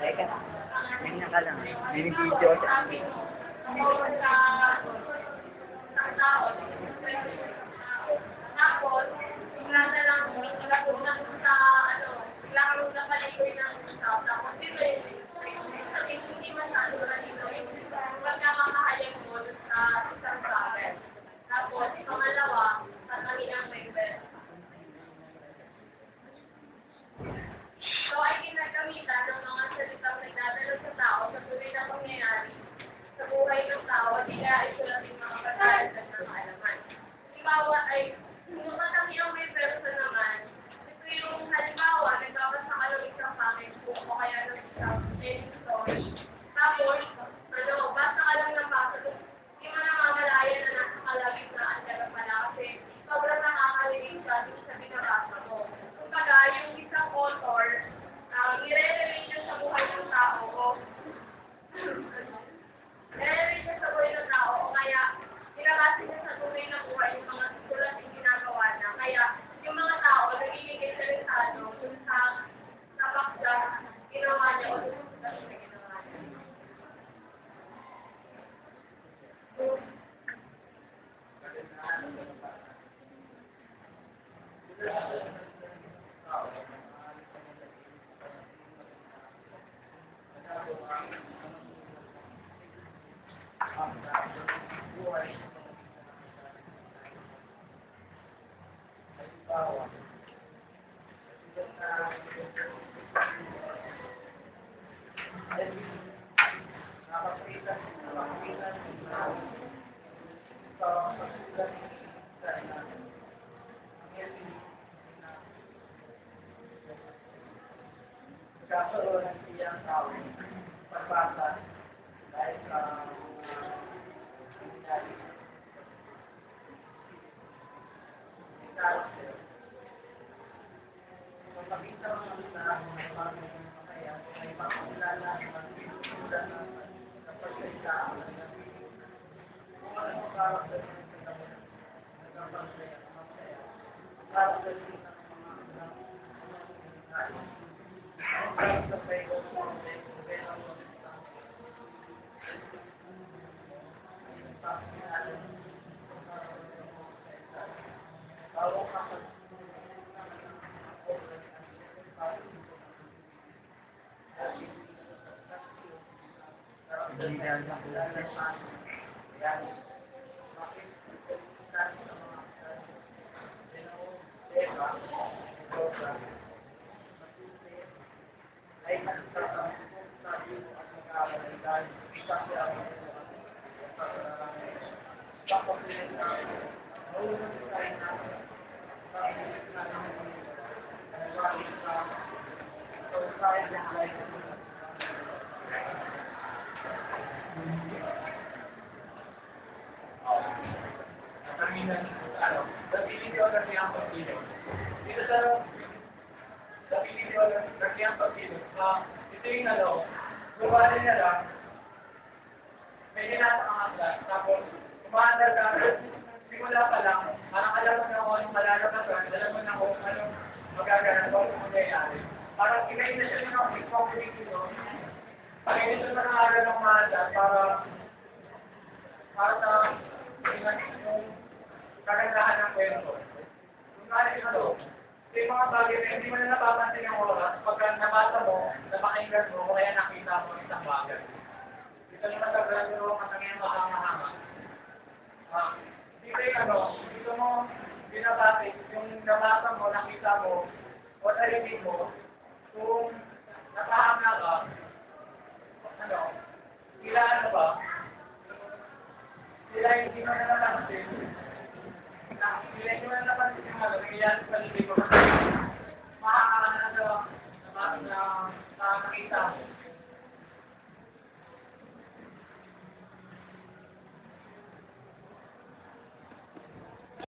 Teka, ganyan ka lang. May video sa akin. Tapos, bigla na lang, nagkaroon na sa, bigla ka rin napalikoy ng usap. Tapos, hindi masyado na dito yung pagkamakahayag mo sa isang bagay. Tapos, pangalawa, tatangin ang member. So, ay ginagamitan ng mga salitang nagdadalo sa tao sa tunay na pangyayari sa buhay ng tao at ila-isulat yung mga pagkakas at mga alaman. Halimbawa ay, kung matami ang may person naman, ito yung halimbawa, nagbabasa ka ng isang comic book o kaya ng isang story. Tapos, basa ka lang ng basa, hindi mo na mamalayan na nasa kalagitnaan ka na pala kasi sobrang nakaka-relate ka dito sa binabasa mo. Kumbaga, yung isang author, nire-relate niya sa buhay ng tao o nire-relate niya sa buhay ng tao o kaya pinabasa niya sa tunay na buhay yung mga sulat yung ginagawa niya. Kaya yung mga tao nagiging interesado kung sa bakda ginawa niya o sa sulat na ginawa niya. Kaso ng siyang tao, pagbasa, dahil sa character. Kung makita mo sa may pagkakaya, may pagkakilala, magkikita na pagkakita, kung ano yung character na nagkakasaya, character din ng mga ito yung gawa nila lang, may hinata ang aklat, tapos umaandar ka, simula pa lang, parang alam mo na kung anong malalabasan, alam mo na kung anong magaganap o anong mangyayari. Parang ina-inasyon mo na kung ipapagin ito, pag-inasyon mo na aral ng maandar para sa yung kagandahan ng kwento. Kung yung mga bagay na hindi mo na napapansin yung oras, pagka nabasa mo, napakinggan mo, o kaya nakita mo isang bagay. Dito naman sa grado, masangyan makangahanga. Dito mo binabati, yung nabasa mo, nakita mo, o narinig mo, kung napahanga ka, sila ba? Sila hindi mo na napansin. Sila hindi mo na napansin yung nangyayari sa paligid mo.